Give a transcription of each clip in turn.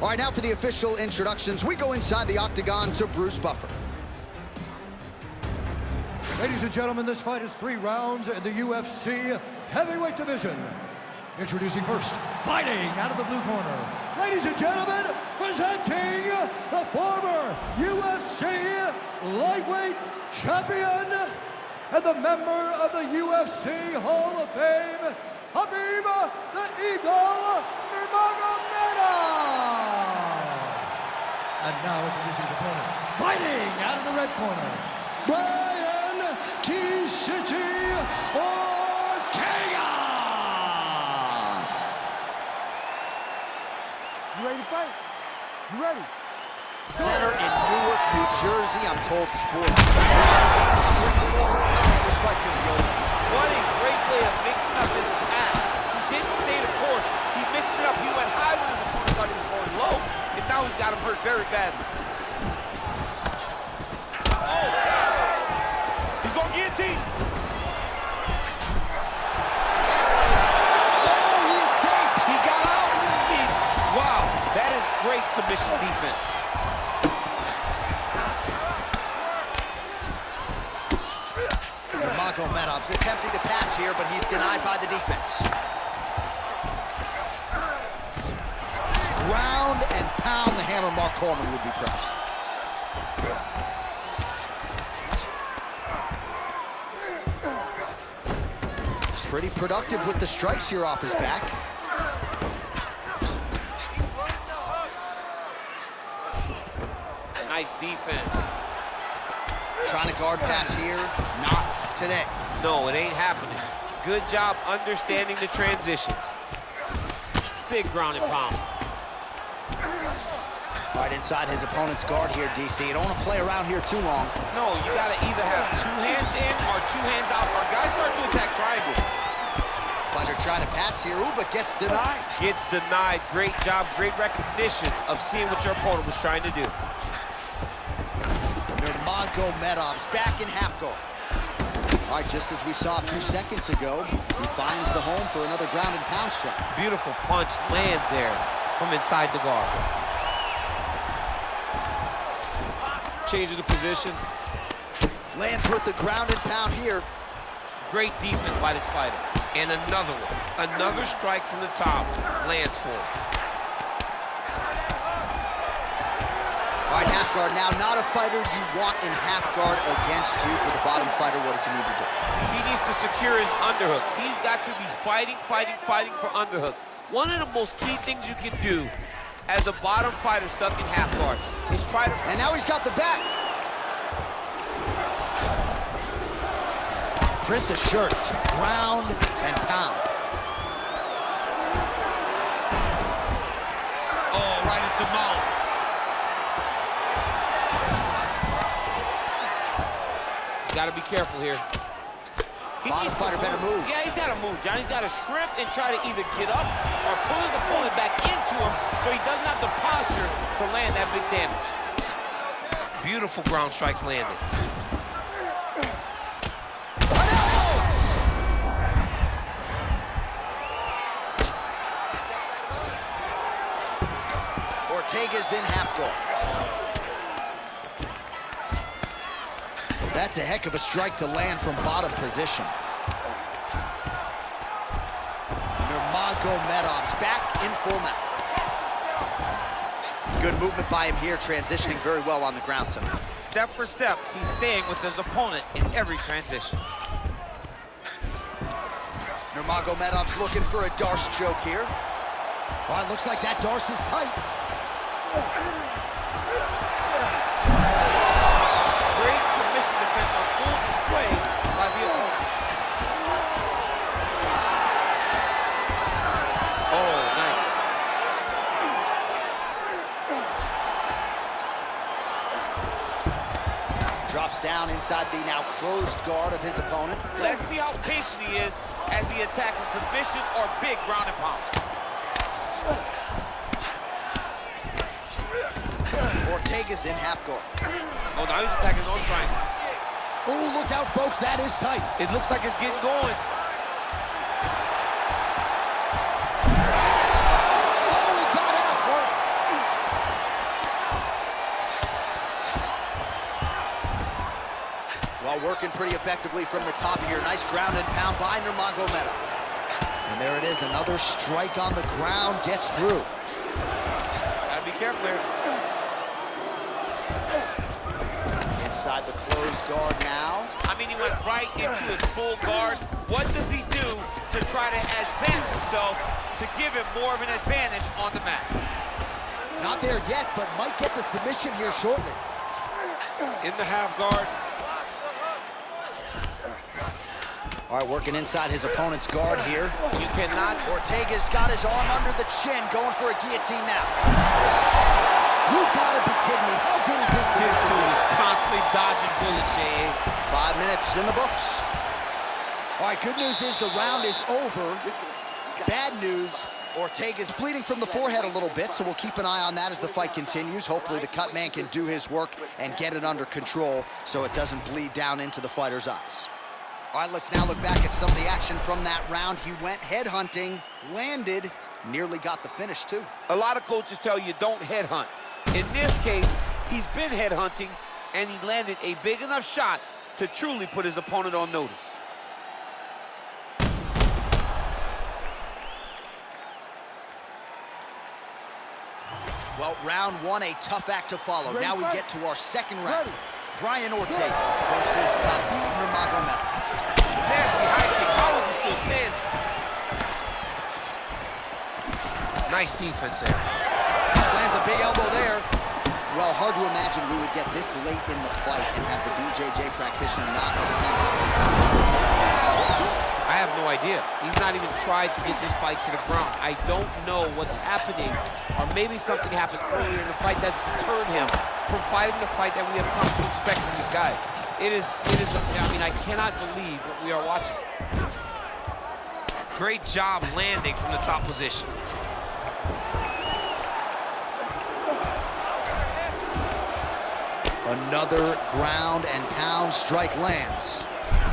All right, now for the official introductions. We go inside the octagon to Bruce Buffer. Ladies and gentlemen, this fight is 3 rounds in the UFC heavyweight division. Introducing first, fighting out of the blue corner. Ladies and gentlemen, presenting the former UFC lightweight champion and the member of the UFC Hall of Fame, Khabib the Eagle Nurmagomedov. And now introducing his opponent, fighting out of the red corner, Brian T-City Ortega. You ready to fight? You ready? Center in Newark, New Jersey. I'm told sports. This fight's gonna be over. What a great way of mixing up his attack. He didn't stay the course. He mixed it up. He went high when his opponent thought he was going low, and now he's got him hurt very badly. Oh! He's going to guillotine. Oh, he escapes. He got out with his feet. Wow, that is great submission defense. Nurmagomedov's attempting to pass here, but he's denied by the defense. Ground and pound the hammer. Mark Coleman would be proud. Pretty productive with the strikes here off his back. Nice defense. Trying to guard pass here, not today. No, it ain't happening. Good job understanding the transitions. Big ground and pound. Right inside his opponent's guard here, DC. You don't want to play around here too long. No, you got to either have 2 hands in or 2 hands out, or guys start to attack triangle. Fighter trying to pass here, ooh, but gets denied. Gets denied. Great job, great recognition of seeing what your opponent was trying to do. Nurmagomedov's back in half guard. All right, just as we saw a few seconds ago, he finds the home for another ground and pound strike. Beautiful punch lands there from inside the guard. Changing the position. Lands with the ground and pound here. Great defense by this fighter. And another one. Another strike from the top. Lands for him. All right, half guard now. Not a fighter you want in half guard against you. For the bottom fighter, what does he need to do? He needs to secure his underhook. He's got to be fighting for underhook. One of the most key things you can do as a bottom fighter stuck in half guard is try to... And now he's got the back. Print the shirts, ground and pound. Oh, right into mount. He's got to be careful here. Bottom fighter better move. Yeah, he's got to move, John. He's got to shrimp and try to either get up or pull his opponent back into him so he doesn't have the posture to land that big damage. Beautiful ground strikes landed. Ortega's in half guard. That's a heck of a strike to land from bottom position. Nurmagomedov's back in full mount. Good movement by him here, transitioning very well on the ground tonight. Step for step, he's staying with his opponent in every transition. Nurmagomedov's looking for a Darce choke here. Well, it looks like that Darce is tight. Great submission defense on full display by the opponent. Oh, nice. Drops down inside the now closed guard of his opponent. Let's see how patient he is as he attacks a submission or big ground and pound. Ortega's in half guard. Oh, now he's attacking his own triangle. Oh, look out, folks. That is tight. It looks like it's getting going. Oh, he got out. pretty effectively from the top here. Nice ground and pound by Nurmagomedov. And there it is, another strike on the ground, gets through. Gotta be careful there. Inside the closed guard now. I mean, he went right into his full guard. What does he do to try to advance himself to give him more of an advantage on the mat? Not there yet, but might get the submission here shortly. In the half guard. All right, working inside his opponent's guard here. You cannot. Ortega's got his arm under the chin, going for a guillotine now. You gotta be kidding me. How good is this This submission? dude is constantly dodging bullets, Shane. 5 minutes in the books. All right, good news is the round is over. Bad news, Ortega's bleeding from the forehead a little bit, so we'll keep an eye on that as the fight continues. Hopefully the cut man can do his work and get it under control so it doesn't bleed down into the fighter's eyes. All right, let's now look back at some of the action from that round. He went headhunting, landed, nearly got the finish too. A lot of coaches tell you don't headhunt. In this case, he's been headhunting, and he landed a big enough shot to truly put his opponent on notice. Well, round one, a tough act to follow. Now we get to our second round. Brian Ortega versus Khabib Nurmagomedov. Nasty high kick. How is he still standing? Nice defense there. Lands a big elbow there. Well, hard to imagine we would get this late in the fight and have the BJJ practitioner not attempt a single takedown. What gives? I have no idea. He's not even tried to get this fight to the ground. I don't know what's happening, or maybe something happened earlier in the fight that's deterred him from fighting the fight that we have come to expect from this guy. It is, I mean, I cannot believe what we are watching. Great job landing from the top position. Another ground and pound strike lands.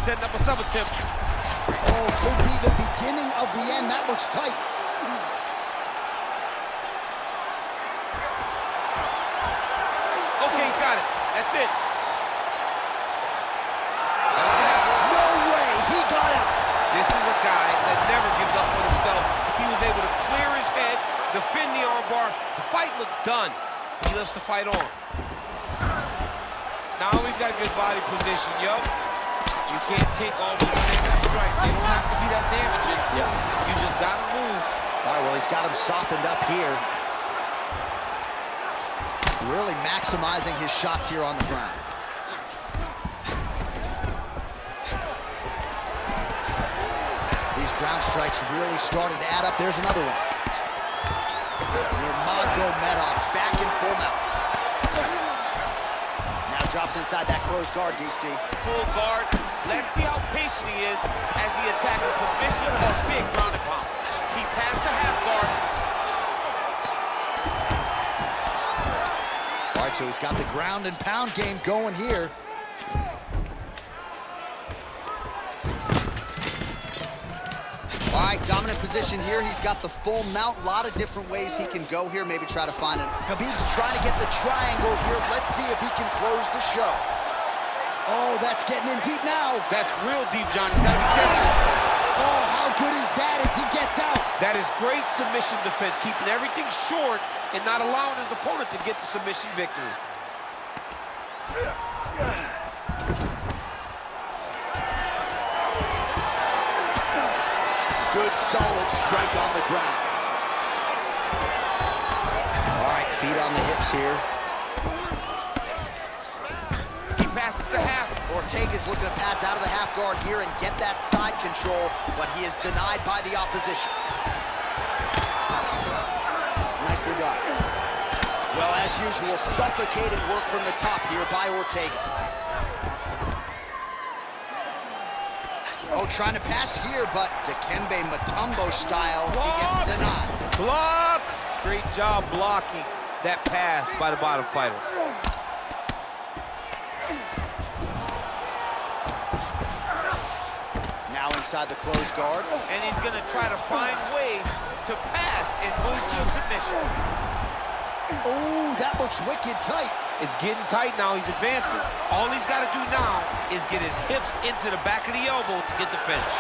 Setting up a sub-attempt. Oh, could be the beginning of the end. That looks tight. Okay, he's got it. That's it. No way, he got out. This is a guy that never gives up on himself. He was able to clear his head, defend the armbar. The fight looked done. He lets the fight on. Now he's got good body position, yo. You can't take all those extra strikes. They don't have to be that damaging. Yeah. You just gotta move. All right, well, he's got him softened up here. Really maximizing his shots here on the ground. These ground strikes really started to add up. There's another one. Nurmagomedov's back in full mount. Now drops inside that closed guard, DC. Full guard. Let's see how patient he is as he attacks a submission or big ground and pound. He passed the half guard. All right, so he's got the ground and pound game going here. All right, dominant position here. He's got the full mount. A lot of different ways he can go here. Maybe try to find it. Khabib's trying to get the triangle here. Let's see if he can close the show. Oh, that's getting in deep now. That's real deep, John. He's gotta be careful. Oh, how good is that as he gets out? That is great submission defense, keeping everything short and not allowing his opponent to get the submission victory. Good, solid strike on the ground. All right, feet on the hips here. He passes the half. Ortega's looking to pass out of the half guard here and get that side control, but he is denied by the opposition. Nicely done. Well, as usual, suffocating work from the top here by Ortega. Oh, trying to pass here, but Dikembe Mutombo style, he gets denied. Block! Great job blocking that pass by the bottom fighter. Now inside the closed guard. And he's gonna try to find ways to pass and move to a submission. Oh, that looks wicked tight. It's getting tight now. He's advancing. All he's got to do now is get his hips into the back of the elbow to get the finish.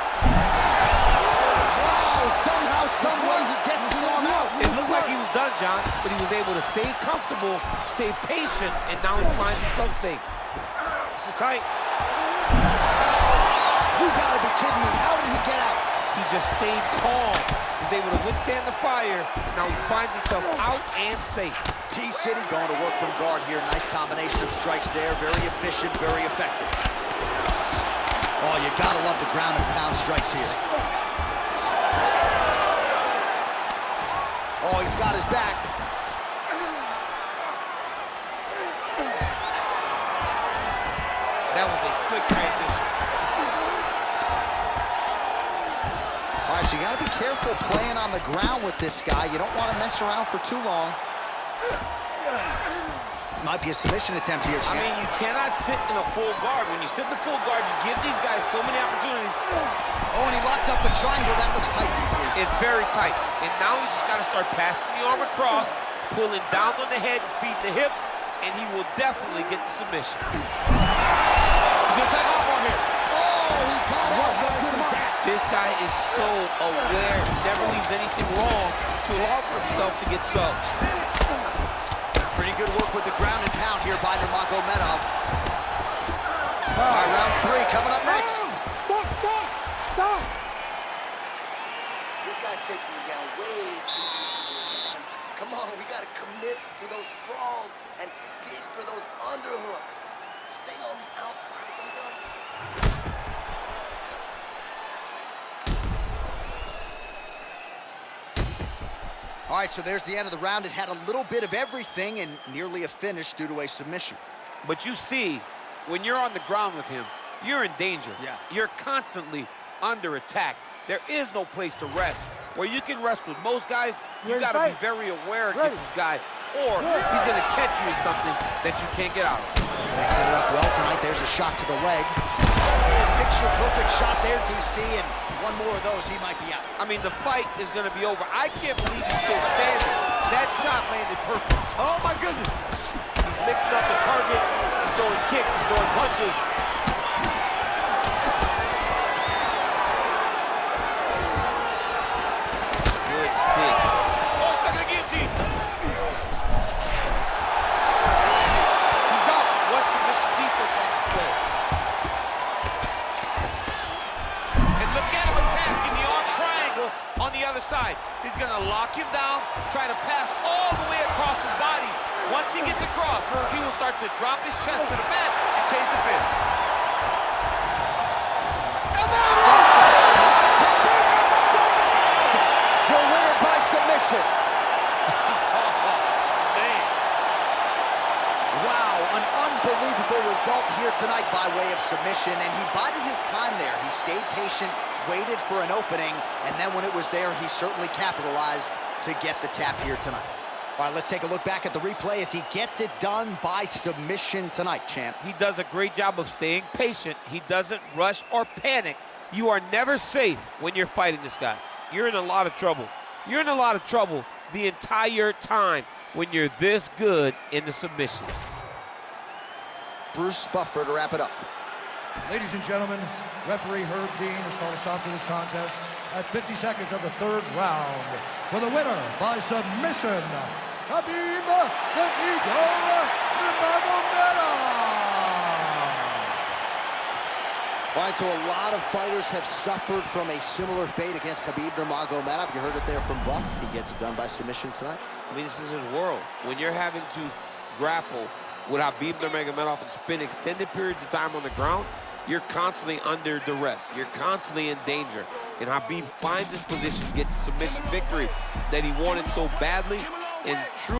Wow, somehow, some way he gets the arm out. It looked like he was done, John, but he was able to stay comfortable, stay patient, and now he finds himself safe. This is tight. You gotta be kidding me. How did he get out? He just stayed calm. He was able to withstand the fire, and now he finds himself out and safe. T-City going to work from guard here. Nice combination of strikes there. Very efficient, very effective. Oh, you gotta love the ground and pound strikes here. Oh, he's got his back. That was a slick transition. All right, so you gotta be careful playing on the ground with this guy. You don't want to mess around for too long. Might be a submission attempt here, champ. I mean, you cannot sit in a full guard. When you sit in the full guard, you give these guys so many opportunities. Oh, and he locks up a triangle. That looks tight, DC. It's very tight. And now he's just got to start passing the arm across, pulling down on the head, feeding the hips, and he will definitely get the submission. He's going to take off more here. Oh, he got out. How good is that? This guy is so aware. He never leaves anything wrong to allow for himself to get subbed. Pretty good work with the ground and pound here by Nurmagomedov. All right, round 3 coming up next. Stop! This guy's taking me down way too easily, man. Come on, we gotta commit to those sprawls and dig for those underhooks. Stay on the outside, don't get on the... All right, so there's the end of the round. It had a little bit of everything and nearly a finish due to a submission. But you see, when you're on the ground with him, you're in danger. Yeah. You're constantly under attack. There is no place to rest. Where you can rest with most guys, you got to be very aware against this guy, or he's going to catch you in something that you can't get out of. Mixes it up well tonight. There's a shot to the leg. Oh, picture-perfect shot there, DC, and one more of those, he might be out. I mean, the fight is going to be over. I can't believe he's still standing. That shot landed perfect. Oh, my goodness. He's mixing up his target. He's throwing kicks. He's throwing punches. Good stick. Oh, stuck in the guillotine. He's up. What submission defense on display. And look at him attacking the arm triangle on the other side. He's going to lock him down, try to pass all the way across his body. Once he gets across, he will start to drop his chest to the mat and chase the finish. And there it is! The winner by submission. Man. Wow, an unbelievable result here tonight by way of submission, and he bided his time there. He stayed patient, waited for an opening, and then when it was there, he certainly capitalized to get the tap here tonight. All right, let's take a look back at the replay as he gets it done by submission tonight, champ. He does a great job of staying patient. He doesn't rush or panic. You are never safe when you're fighting this guy. You're in a lot of trouble. You're in a lot of trouble the entire time when you're this good in the submission. Bruce Buffer to wrap it up. Ladies and gentlemen, referee Herb Dean has called a stop to this contest at 50 seconds of the 3rd round. For the winner by submission, Khabib Nurmagomedov. All right, so a lot of fighters have suffered from a similar fate against Khabib Nurmagomedov. You heard it there from Buff. He gets done by submission tonight. I mean, this is his world. When you're having to grapple with Khabib Nurmagomedov and spend extended periods of time on the ground, you're constantly under duress. You're constantly in danger. And Khabib finds his position, gets a submission victory that he wanted so badly. And true